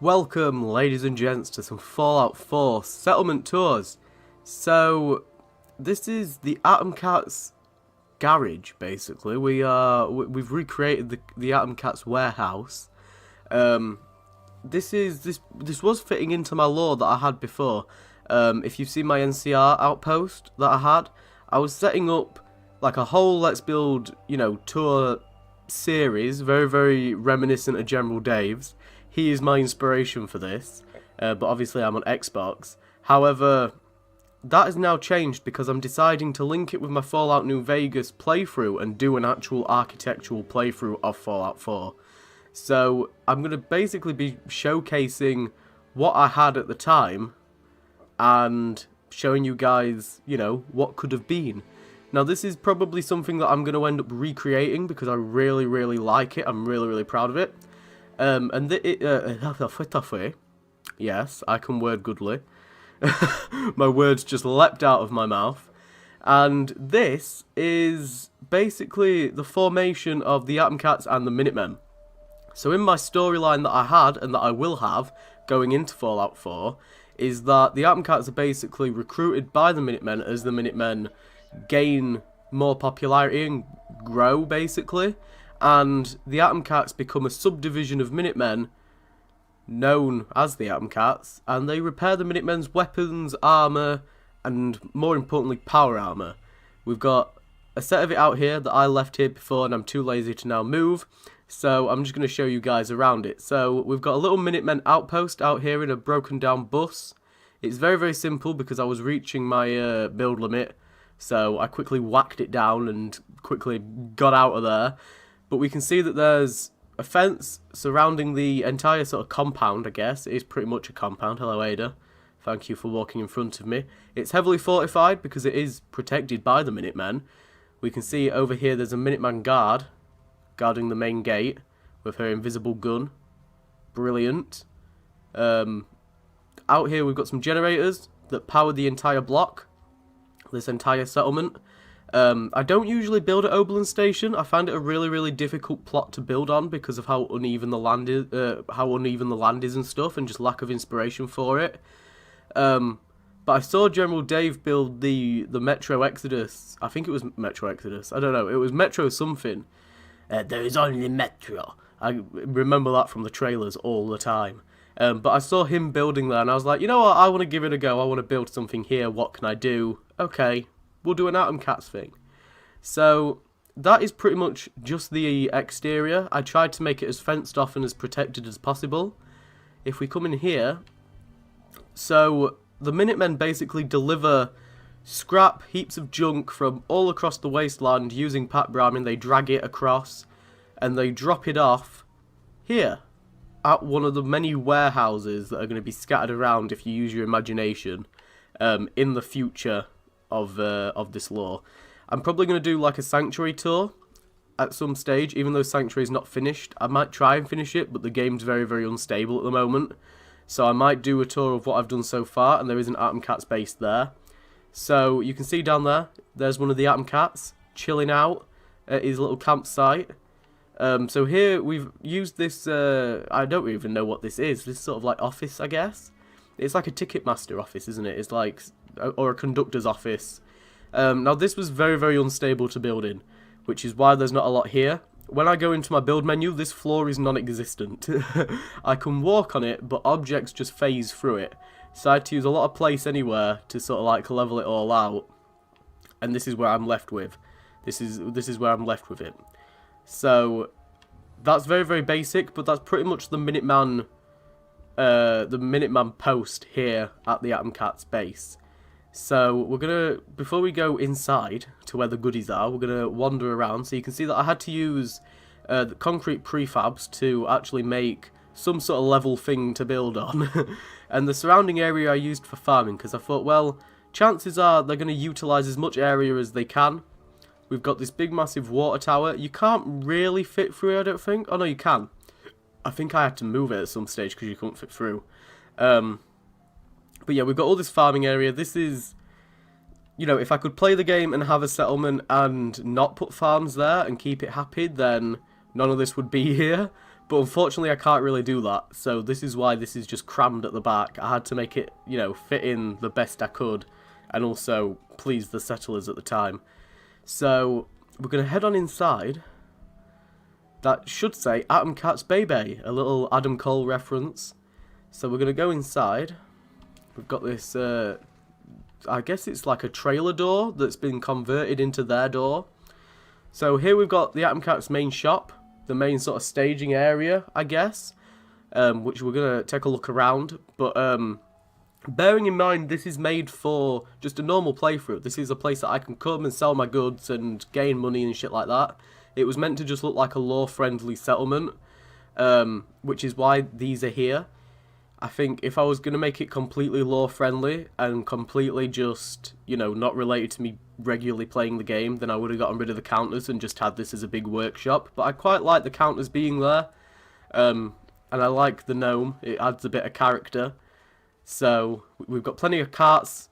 Welcome, ladies and gents, to some Fallout 4 settlement tours. So, this is the Atom Cat's garage, basically. We've recreated the Atom Cat's warehouse. This was fitting into my lore that I had before. If you've seen my NCR outpost that I was setting up like a whole Let's Build, tour series, very, very reminiscent of General Dave's. He is my inspiration for this, but obviously I'm on Xbox. However, that has now changed because I'm deciding to link it with my Fallout New Vegas playthrough and do an actual architectural playthrough of Fallout 4. So I'm going to basically be showcasing what I had at the time and showing you guys, what could have been. Now this is probably something that I'm going to end up recreating because I really, really like it. I'm really, really proud of it. Yes, I can word goodly. My words just leapt out of my mouth. And this is basically the formation of the Atom Cats and the Minutemen. So in my storyline that I had, and that I will have, going into Fallout 4, is that the Atom Cats are basically recruited by the Minutemen as the Minutemen gain more popularity and grow, basically. And the Atom Cats become a subdivision of Minutemen known as the Atom Cats, and they repair the Minutemen's weapons, armour, and more importantly, power armour. We've got a set of it out here that I left here before and I'm too lazy to now move, so I'm just going to show you guys around it. So we've got a little Minutemen outpost out here in a broken down bus. It's very, very simple because I was reaching my build limit, so I quickly whacked it down and quickly got out of there. But we can see that there's a fence surrounding the entire sort of compound, I guess. It is pretty much a compound. Hello, Ada. Thank you for walking in front of me. It's heavily fortified because it is protected by the Minutemen. We can see over here there's a Minuteman guard guarding the main gate with her invisible gun. Brilliant. Out here we've got some generators that power the entire block, this entire settlement. I don't usually build at Oberland Station. I find it a really, really difficult plot to build on because of how uneven the land is, and stuff, and just lack of inspiration for it. But I saw General Dave build the Metro Exodus. I think it was Metro Exodus. I don't know. It was Metro something. There is only Metro. I remember that from the trailers all the time. But I saw him building there, and I was like, you know what? I want to give it a go. I want to build something here. What can I do? Okay. We'll do an Atom Cats thing. So that is pretty much just the exterior. I tried to make it as fenced off and as protected as possible. If we come in here, so the Minutemen basically deliver scrap, heaps of junk from all across the wasteland using Pat Brahmin. They drag it across and they drop it off here at one of the many warehouses that are going to be scattered around, if you use your imagination, in the future of this lore. I'm probably going to do like a Sanctuary tour at some stage, even though Sanctuary is not finished. I might try and finish it, but the game's very, very unstable at the moment. So I might do a tour of what I've done so far, and there is an Atom Cats base there. So you can see down there, there's one of the Atom Cats chilling out at his little campsite. So here we've used this, I don't even know what this is. This sort of like office, I guess. It's like a Ticketmaster office, isn't it? It's like, or a conductor's office. Now this was very, very unstable to build in, which is why there's not a lot here. When I go into my build menu, this floor is non-existent. I can walk on it, but objects just phase through it. So I had to use a lot of place anywhere to sort of like level it all out. And this is where I'm left with. This is where I'm left with it. So that's very, very basic, but that's pretty much the Minuteman post here at the Atom Cats base. So we're gonna, before we go inside to where the goodies are, we're gonna wander around. So you can see that I had to use the concrete prefabs to actually make some sort of level thing to build on. And the surrounding area I used for farming because I thought, well, chances are they're gonna utilize as much area as they can. We've got this big massive water tower. You can't really fit through it, I don't think. Oh no, you can. I think I had to move it at some stage because you couldn't fit through. But yeah, we've got all this farming area. This is, if I could play the game and have a settlement and not put farms there and keep it happy, then none of this would be here. But unfortunately I can't really do that, so this is why this is just crammed at the back. I had to make it, you know, fit in the best I could, and also please the settlers at the time. So we're going to head on inside. That should say Atom Cat's Baby, a little Adam Cole reference. So we're going to go inside. We've got this, I guess it's like a trailer door that's been converted into their door. So here we've got the Atom Cat's main shop, the main sort of staging area, I guess, which we're going to take a look around. But bearing in mind this is made for just a normal playthrough, this is a place that I can come and sell my goods and gain money and shit like that. It was meant to just look like a law-friendly settlement, which is why these are here. I think if I was going to make it completely law-friendly and completely just, you know, not related to me regularly playing the game, then I would have gotten rid of the counters and just had this as a big workshop. But I quite like the counters being there, and I like the gnome. It adds a bit of character. So we've got plenty of carts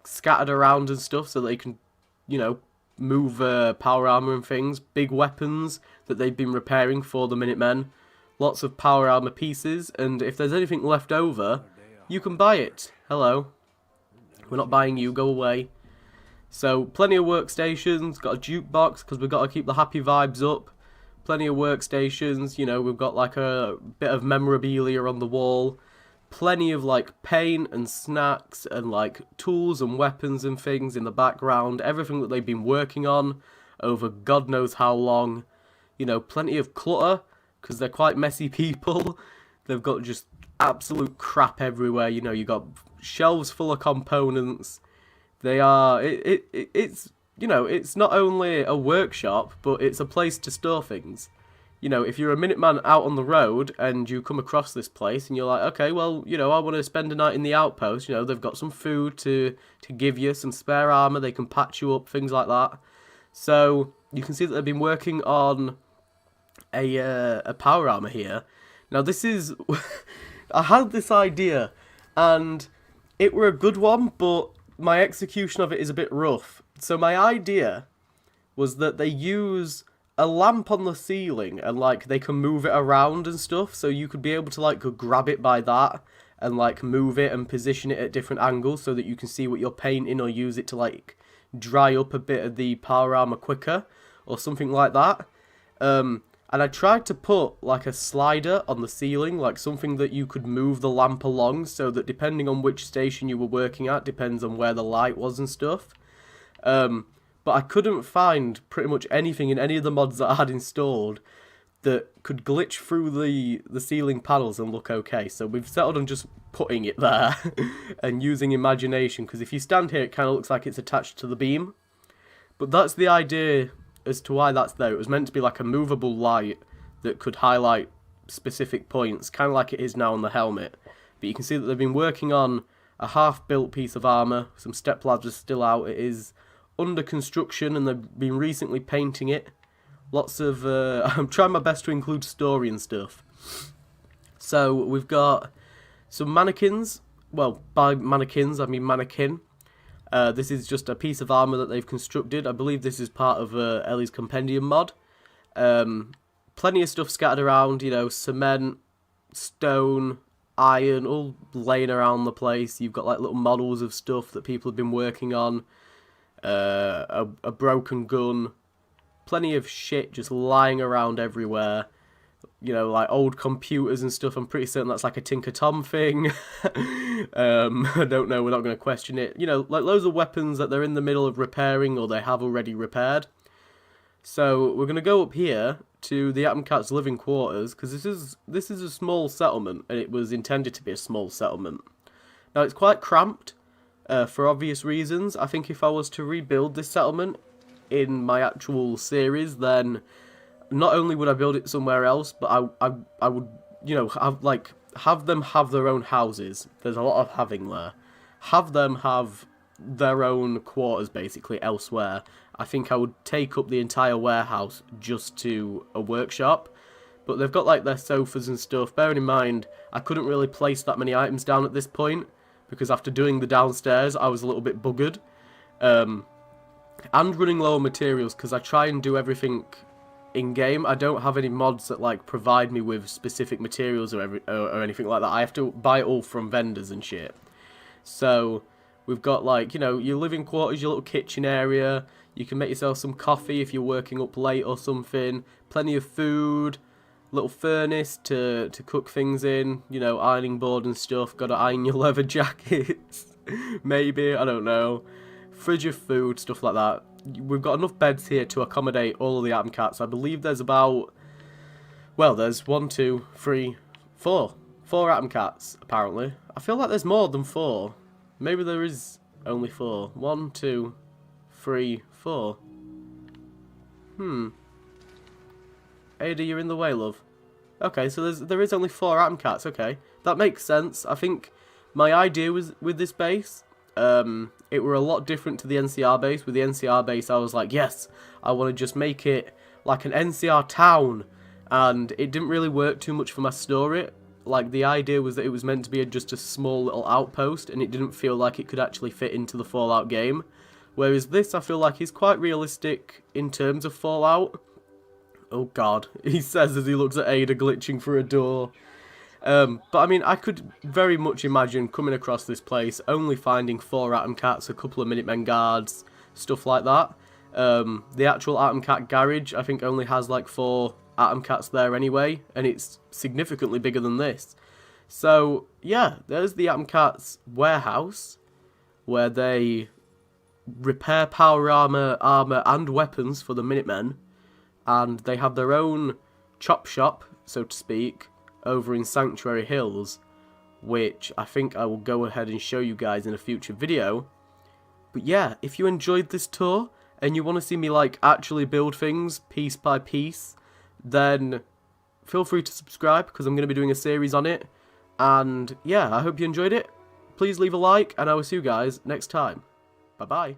scattered around and stuff so they can, you know, move power armor and things. Big weapons that they've been repairing for the Minutemen. Lots of power armor pieces, and if there's anything left over, you can buy it. Hello. We're not buying you, go away. So, plenty of workstations, got a jukebox, because we've got to keep the happy vibes up. Plenty of workstations, you know, we've got like a bit of memorabilia on the wall. Plenty of like paint and snacks and like tools and weapons and things in the background. Everything that they've been working on over God knows how long. You know, plenty of clutter, because they're quite messy people. They've got just absolute crap everywhere. You know, you got shelves full of components. They are, it's, you know, it's not only a workshop, but it's a place to store things. You know, if you're a Minuteman out on the road and you come across this place and you're like, okay, well, you know, I want to spend a night in the outpost. You know, they've got some food to give you, some spare armor, they can patch you up, things like that. So you can see that they've been working on a power armor here. Now this is I had this idea and it were a good one, but my execution of it is a bit rough. So my idea was that they use a lamp on the ceiling and like they can move it around and stuff, so you could be able to like grab it by that and like move it and position it at different angles so that you can see what you're painting, or use it to like dry up a bit of the power armor quicker or something like that. And I tried to put like a slider on the ceiling, like something that you could move the lamp along, so that depending on which station you were working at, depends on where the light was and stuff. But I couldn't find pretty much anything in any of the mods that I had installed that could glitch through the ceiling panels and look okay. So we've settled on just putting it there and using imagination, because if you stand here it kind of looks like it's attached to the beam. But that's the idea as to why that's there. It was meant to be like a movable light that could highlight specific points, kind of like it is now on the helmet. But you can see that they've been working on a half-built piece of armour. Some step ladders still out. It is under construction and they've been recently painting it. Lots of... I'm trying my best to include story and stuff. So we've got some mannequins. Well, by mannequins I mean mannequin. This is just a piece of armour that they've constructed. I believe this is part of Ellie's Compendium mod. Plenty of stuff scattered around, you know, cement, stone, iron, all laying around the place. You've got like little models of stuff that people have been working on. A broken gun. Plenty of shit just lying around everywhere. You know, like old computers and stuff. I'm pretty certain that's like a Tinker Tom thing. I don't know, we're not going to question it. You know, like loads of weapons that they're in the middle of repairing or they have already repaired. So we're going to go up here to the Atom Cat's living quarters, because this is a small settlement and it was intended to be a small settlement. Now it's quite cramped for obvious reasons. I think if I was to rebuild this settlement in my actual series, then not only would I build it somewhere else, but I would, you know, have them have their own houses. There's a lot of having there. Have them have their own quarters basically elsewhere. I think I would take up the entire warehouse just to a workshop. But they've got like their sofas and stuff. Bearing in mind, I couldn't really place that many items down at this point, because after doing the downstairs, I was a little bit buggered. And running low on materials, because I try and do everything in-game. I don't have any mods that, like, provide me with specific materials or anything like that. I have to buy it all from vendors and shit. So, we've got, like, you know, your living quarters, your little kitchen area. You can make yourself some coffee if you're working up late or something. Plenty of food. Little furnace to cook things in. You know, ironing board and stuff. Gotta iron your leather jackets. Maybe, I don't know. Fridge of food, stuff like that. We've got enough beds here to accommodate all of the atom cats. I believe there's about... Well, there's 1, 2, 3, 4. 4 atom cats, apparently. I feel like there's more than 4. Maybe there is only 4. 1, 2, 3, 4. Ada, you're in the way, love. Okay, so there is only 4 atom cats. Okay, that makes sense. I think my idea was with this base, it were a lot different to the NCR base. With the NCR base, I was like, yes, I want to just make it like an NCR town, and it didn't really work too much for my story. Like, the idea was that it was meant to be just a small little outpost, and it didn't feel like it could actually fit into the Fallout game. Whereas this, I feel like, is quite realistic in terms of Fallout. Oh god, he says as he looks at Ada glitching through a door. But I mean, I could very much imagine coming across this place, only finding 4 atom cats, a couple of Minutemen guards, stuff like that. The actual atom cat garage, I think, only has like 4 atom cats there anyway, and it's significantly bigger than this. So, yeah, there's the atom cats warehouse, where they repair power armor and weapons for the Minutemen, and they have their own chop shop, so to speak, over in Sanctuary Hills, which I think I will go ahead and show you guys in a future video. But yeah, if you enjoyed this tour, and you want to see me, like, actually build things piece by piece, then feel free to subscribe, because I'm going to be doing a series on it. And yeah, I hope you enjoyed it. Please leave a like, and I will see you guys next time. Bye-bye.